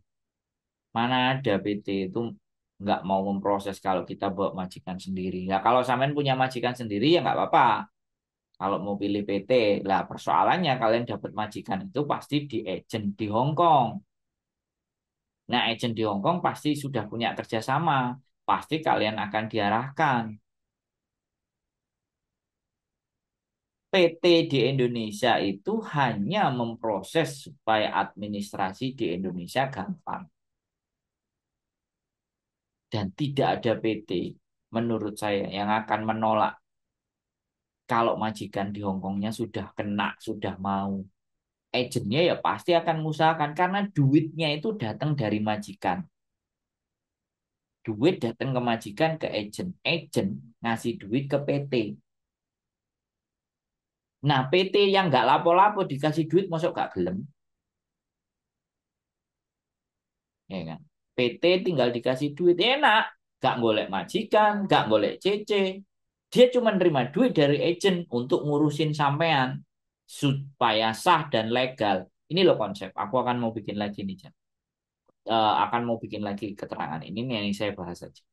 Mana ada PT itu nggak mau memproses kalau kita bawa majikan sendiri. Ya kalau sampean punya majikan sendiri ya nggak apa-apa. Kalau mau pilih PT, lah persoalannya kalian dapat majikan itu pasti di agent di Hong Kong. Nah, agent di Hong Kong pasti sudah punya kerjasama. Pasti kalian akan diarahkan. PT di Indonesia itu hanya memproses supaya administrasi di Indonesia gampang. Dan tidak ada PT, menurut saya, yang akan menolak kalau majikan di Hong Kongnya sudah kena, sudah mau. Agentnya ya pasti akan mengusahakan karena duitnya itu datang dari majikan. Duit datang ke majikan ke agent. Agent ngasih duit ke PT. Nah, PT yang nggak lapo-lapo dikasih duit, masuk gak gelem, ya kan? PT tinggal dikasih duit, enak, gak golek majikan, gak golek CC. Dia cuma nerima duit dari agent untuk ngurusin sampean supaya sah dan legal. Ini loh konsep. Aku akan mau bikin lagi nih, Jan. Akan mau bikin lagi keterangan ini nih yang saya bahas aja.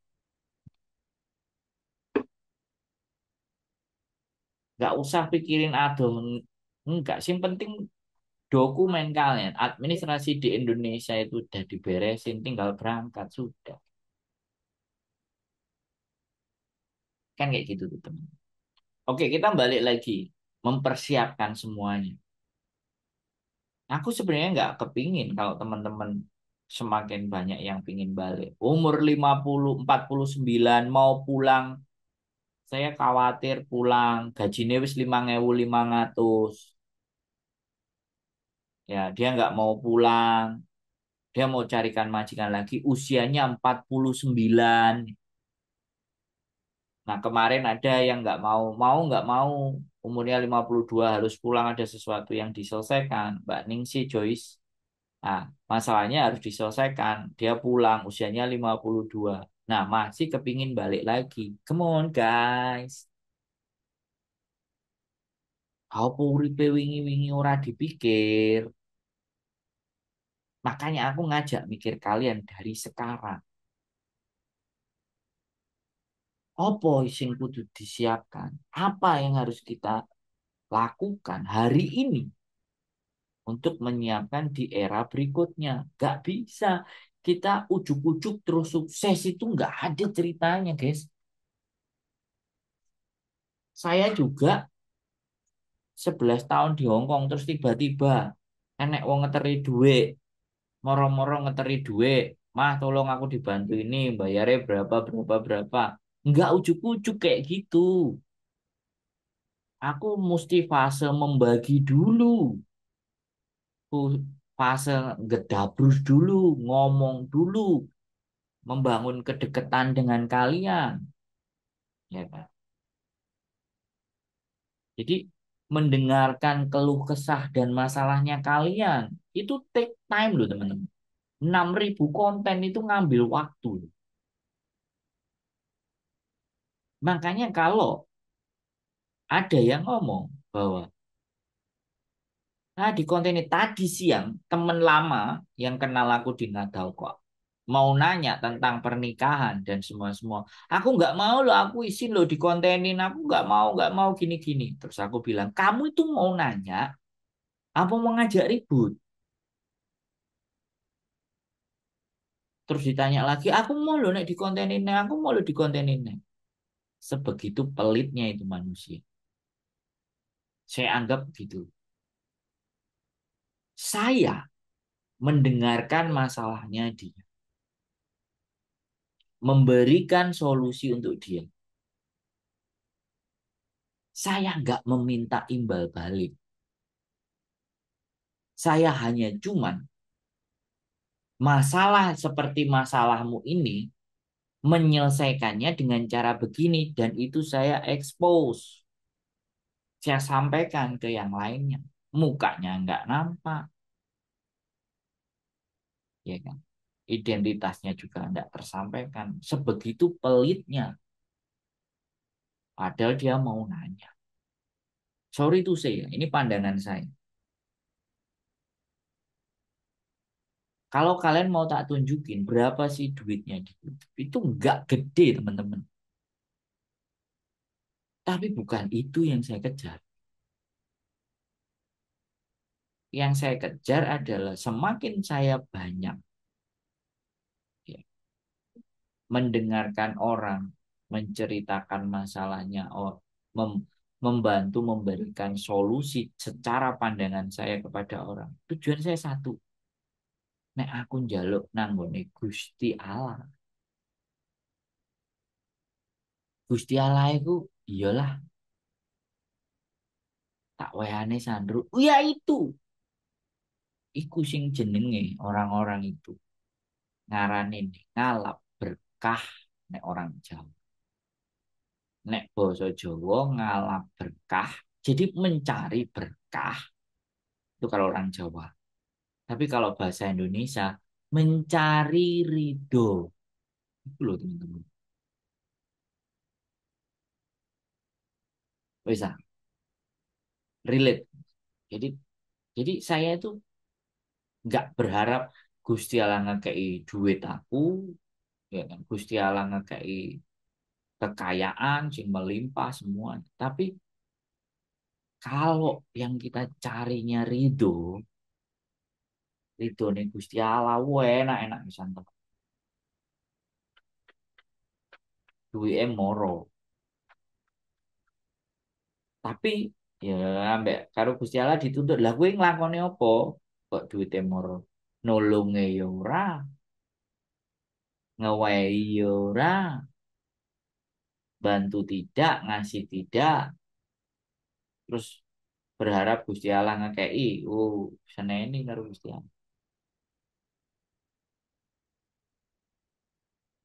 Gak usah pikirin aduh, enggak. Sing penting dokumen kalian, administrasi di Indonesia itu udah diberesin, tinggal berangkat sudah. Kan kayak gitu tuh teman. Oke, kita balik lagi. Mempersiapkan semuanya. Aku sebenarnya nggak kepingin kalau teman-teman semakin banyak yang pingin balik. Umur 50, 49 mau pulang. Saya khawatir pulang. Gajinya wis 5.500. Ya, dia nggak mau pulang. Dia mau carikan majikan lagi. Usianya 49. Nah, kemarin ada yang nggak mau nggak mau, umurnya 52 harus pulang ada sesuatu yang diselesaikan. Mbak Ningsi Joyce. Nah, masalahnya harus diselesaikan. Dia pulang usianya 52. Nah, masih kepingin balik lagi. Come on, guys. Apa uripe wingi-wingi ora dipikir. Makanya aku ngajak mikir kalian dari sekarang. Apa sing kudu disiapkan? Apa yang harus kita lakukan hari ini untuk menyiapkan di era berikutnya? Gak bisa. Kita ujuk-ujuk terus sukses itu nggak ada ceritanya, guys. Saya juga 11 tahun di Hong Kong terus tiba-tiba enek wong ngeteri duit, moro-moro ngeteri duit. Mah, tolong aku dibantu ini, bayarnya berapa, berapa, berapa. Nggak ujuk-ujuk kayak gitu. Aku mesti fase membagi dulu. Fase gedabrus dulu, ngomong dulu, membangun kedekatan dengan kalian. Ya kan? Jadi mendengarkan keluh kesah dan masalahnya kalian itu take time loh teman-teman. 6.000 konten itu ngambil waktu. Makanya kalau ada yang ngomong bahwa di konten ini tadi siang teman lama yang kenal aku di Nadao kok mau nanya tentang pernikahan dan semua-semua. Aku nggak mau loh, aku isin loh di kontenin. Aku nggak mau gini-gini. Terus aku bilang, kamu itu mau nanya apa mau ngajak ribut? Terus ditanya lagi, aku mau loh nek di kontenin, aku mau loh di kontenin. Sebegitu pelitnya itu manusia. Saya anggap gitu. Saya mendengarkan masalahnya dia, memberikan solusi untuk dia. Saya nggak meminta imbal balik. Saya hanya cuman masalah seperti masalahmu ini menyelesaikannya dengan cara begini dan itu saya expose. Saya sampaikan ke yang lainnya. Mukanya nggak nampak, ya kan? Identitasnya juga nggak tersampaikan. Sebegitu pelitnya. Padahal dia mau nanya. Sorry to say, ya, ini pandangan saya. Kalau kalian mau tak tunjukin berapa sih duitnya di YouTube, itu nggak gede teman-teman. Tapi bukan itu yang saya kejar. Yang saya kejar adalah semakin saya banyak ya, mendengarkan orang menceritakan masalahnya, membantu memberikan solusi secara pandangan saya kepada orang. Tujuan saya satu, nek aku njaluk nanggone Gusti Allah. Gusti Allah itu iyalah tak wehane sandru. Ya itu. Iku sing jenenge orang-orang itu ngaranin ngalap berkah nek orang Jawa. Nek basa Jawa ngalap berkah. Jadi mencari berkah itu kalau orang Jawa. Tapi kalau bahasa Indonesia mencari ridho. Itu loh teman-teman. Bisa relate. Jadi jadi saya itu nggak berharap Gusti Allah ngekei duit aku, ya kan? Gusti Allah ngekei kekayaan sing melimpah semua. Tapi kalau yang kita carinya ridho nih Gusti Allah, wah enak-enak bisa entek. Duwe moro. Tapi ya ambek karo Gusti Allah dituntut. Lah kowe nglakoni apa? Kok duwite moro? Nulunge ya ora, ngewehi ya ora, bantu tidak, ngasih tidak, terus berharap Gusti Allah ngekei. Oh, seneni karo Gusti Allah.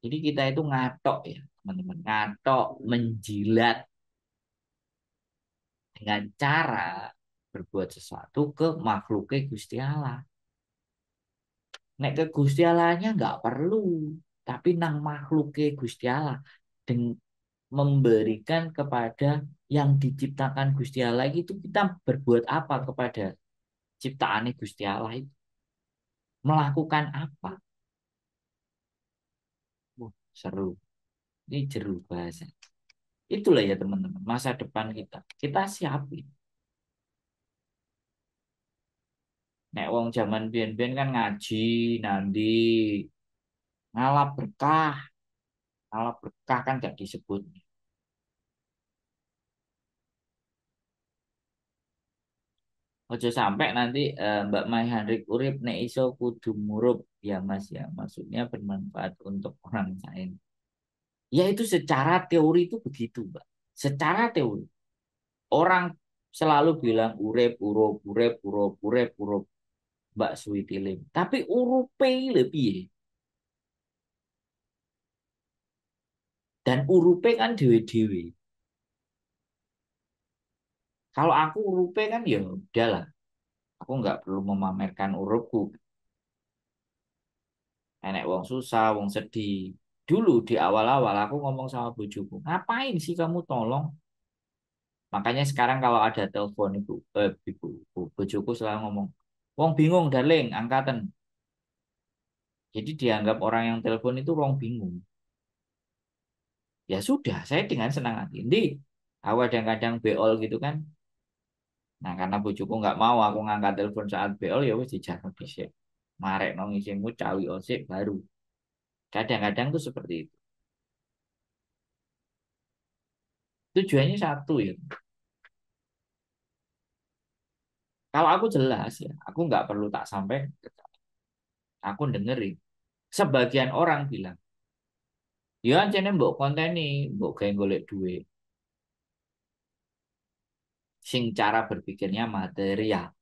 Jadi kita itu ngatok ya, teman-teman. Ngatok, menjilat dengan cara berbuat sesuatu ke makhluknya Gusti Allah. Nek ke Gusti Allahnya nggak perlu. tapi nang makhluke Gusti Allah dengan memberikan kepada yang diciptakan Gusti Allah itu kita berbuat apa kepada ciptaan Gusti Allah itu? Melakukan apa? Wah, seru. Ini jeru bahasa. Itulah ya teman-teman, masa depan kita. Kita siapin. Nek wong zaman biyen-biyen kan ngaji, nanti ngalap berkah. Ngalap berkah kan gak disebut. Ojo sampai nanti Mbak Mai Handrik urip nek iso kudu murup ya Mas ya. Maksudnya bermanfaat untuk orang lain. Ya itu secara teori itu begitu, Mbak. Secara teori. Orang selalu bilang urip, urup, urip, urup, urip, urup. Mbak Suwitilim. Tapi urupe lebih. Dan urupe kan dewe-dewe. Kalau aku urupe kan ya udahlah. Aku nggak perlu memamerkan urupku. Enek wong susah, wong sedih. Dulu di awal-awal aku ngomong sama bojoku, ngapain sih kamu tolong? Makanya sekarang kalau ada telepon bojoku selalu ngomong, wong bingung darling, angkatan. Jadi dianggap orang yang telepon itu wong bingung. Ya sudah, saya dengan senang hati. Ndi, aku kadang-kadang beol gitu kan. Nah karena bojoku nggak mau aku ngangkat telepon saat beol ya wis dijarno dhisik. Marek nang isimu cawi osik baru. Kadang-kadang tuh seperti itu. Tujuannya satu ya. Kalau aku jelas ya, aku nggak perlu tak sampai, aku dengerin. Sebagian orang bilang, ya ancene mbok konten nih, mbok gawe golek duit. Sing cara berpikirnya material,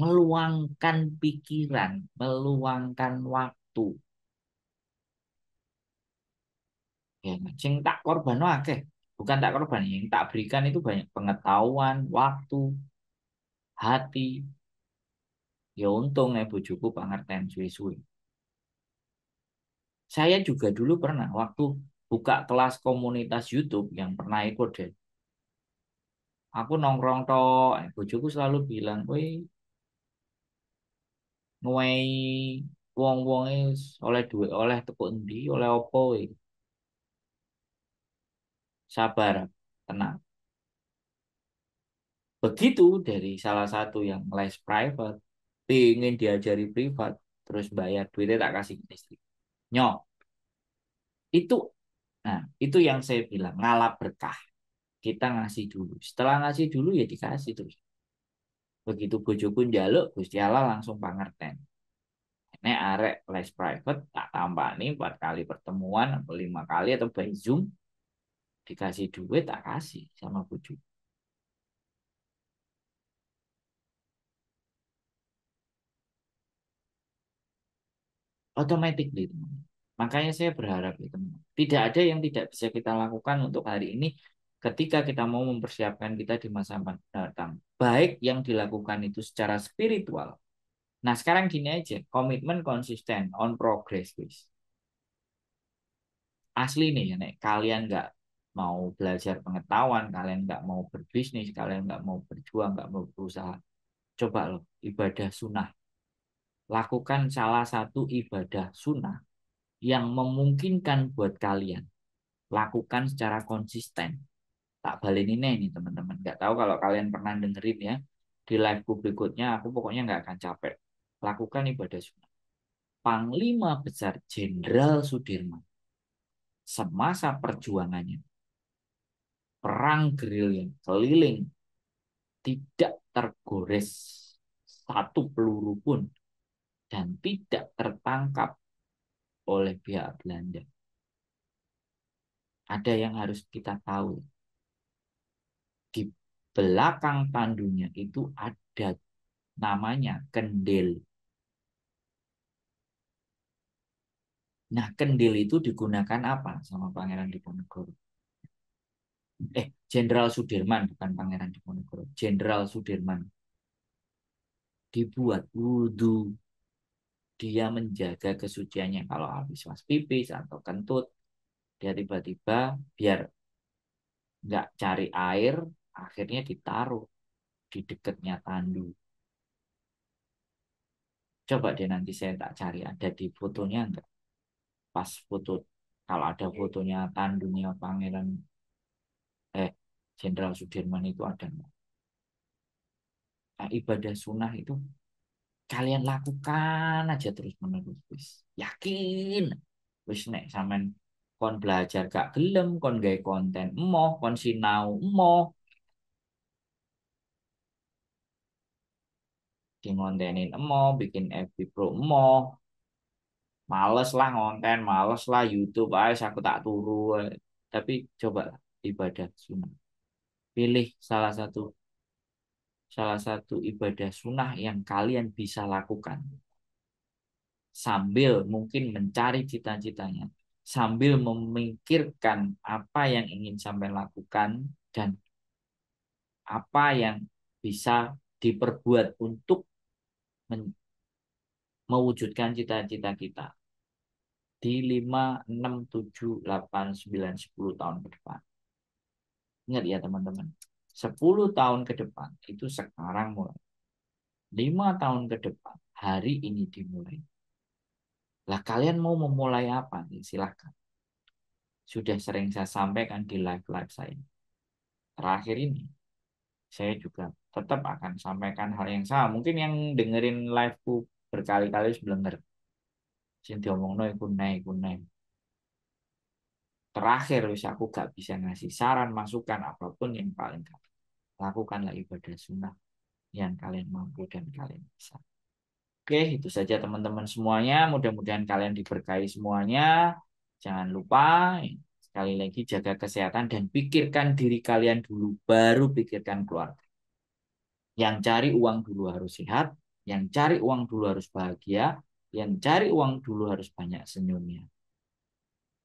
meluangkan pikiran, meluangkan waktu. Ya, sing tak korban akeh. Bukan tak korban, yang tak berikan itu banyak pengetahuan, waktu, hati. Ya untung ya bojoku pangerten suwe-suwe. Saya juga dulu pernah waktu buka kelas komunitas YouTube yang pernah ikut deh. Aku nongkrong tok, bojoku selalu bilang, "Woi, nuwei wong-wong oleh duit, oleh teko endi, oleh opo we? Sabar, tenang." Begitu dari salah satu yang les private, ingin diajari privat, terus bayar duitnya tak kasih ke istri. Nyok, itu, nah itu yang saya bilang ngalap berkah. Kita ngasih dulu. Setelah ngasih dulu ya dikasih terus. Begitu bojoku njaluk, Gusti Allah langsung pangerten. Nek arek les private tak tampani 4 kali pertemuan atau 5 kali atau by Zoom dikasih duit tak kasih sama bojo. Automatically teman. Makanya saya berharap ya teman. Tidak ada yang tidak bisa kita lakukan untuk hari ini ketika kita mau mempersiapkan kita di masa mendatang. Baik yang dilakukan itu secara spiritual. Nah sekarang gini aja, komitmen konsisten on progress guys. Asli nih ya, nek kalian nggak mau belajar pengetahuan, kalian nggak mau berbisnis, kalian nggak mau berjuang, nggak mau berusaha, coba loh ibadah sunnah. Lakukan salah satu ibadah sunnah yang memungkinkan buat kalian. Lakukan secara konsisten. Tak balik ini nih teman-teman. Nggak tahu kalau kalian pernah dengerin ya. Di live berikutnya aku pokoknya nggak akan capek. Lakukan ibadah sunnah. Panglima Besar Jenderal Sudirman semasa perjuangannya perang gerilya keliling tidak tergores satu peluru pun dan tidak tertangkap oleh pihak Belanda. Ada yang harus kita tahu. Di belakang pandunya itu ada namanya kendil. Nah, kendil itu digunakan apa sama Pangeran Diponegoro? Jenderal Sudirman, bukan Pangeran Diponegoro. Jenderal Sudirman dibuat wudhu. dia menjaga kesuciannya. Kalau habis was pipis atau kentut, dia tiba-tiba biar nggak cari air, akhirnya ditaruh di dekatnya tandu. Coba deh nanti saya tak cari ada di fotonya enggak. Pas foto, kalau ada fotonya tandunya Pangeran Jenderal Sudirman itu ada enggak? Nah, ibadah sunnah itu kalian lakukan aja terus menerus wis. Yakin wis nek sampean kon belajar gak gelem kon gawe konten emoh kon sinau emoh di ngontenin emoh bikin FB Pro emoh males lah ngonten males lah YouTube aja aku tak turu tapi coba ibadah sunnah pilih salah satu ibadah sunnah yang kalian bisa lakukan sambil mungkin mencari cita-citanya, sambil memikirkan apa yang ingin sampai lakukan dan apa yang bisa diperbuat untuk mewujudkan cita-cita kita di 5, 6, 7, 8, 9, 10 tahun ke depan. Ingat ya teman-teman, 10 tahun ke depan itu sekarang mulai. 5 tahun ke depan, hari ini dimulai. Lah kalian mau memulai apa nih? Silahkan. Sudah sering saya sampaikan di live-live saya. Terakhir ini, saya juga tetap akan sampaikan hal yang sama. Mungkin yang dengerin liveku berkali-kali sebelum ngerti. Sing diomongno iku naik. Terakhir wis aku gak bisa ngasih saran, masukan apapun yang paling lakukanlah ibadah sunnah yang kalian mampu dan kalian bisa. Oke, itu saja teman-teman semuanya. Mudah-mudahan kalian diberkahi semuanya. Jangan lupa sekali lagi jaga kesehatan dan pikirkan diri kalian dulu, baru pikirkan keluarga. Yang cari uang dulu harus sehat, yang cari uang dulu harus bahagia, yang cari uang dulu harus banyak senyumnya.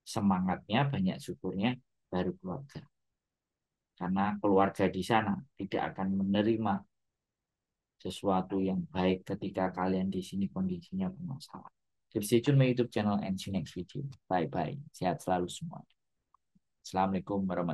Semangatnya, banyak syukurnya, baru keluarga. Karena keluarga di sana tidak akan menerima sesuatu yang baik ketika kalian di sini kondisinya bermasalah. Keep stay tune my YouTube channel and see you next video. Bye bye. Sehat selalu semua. Assalamualaikum warahmatullahi wabarakatuh.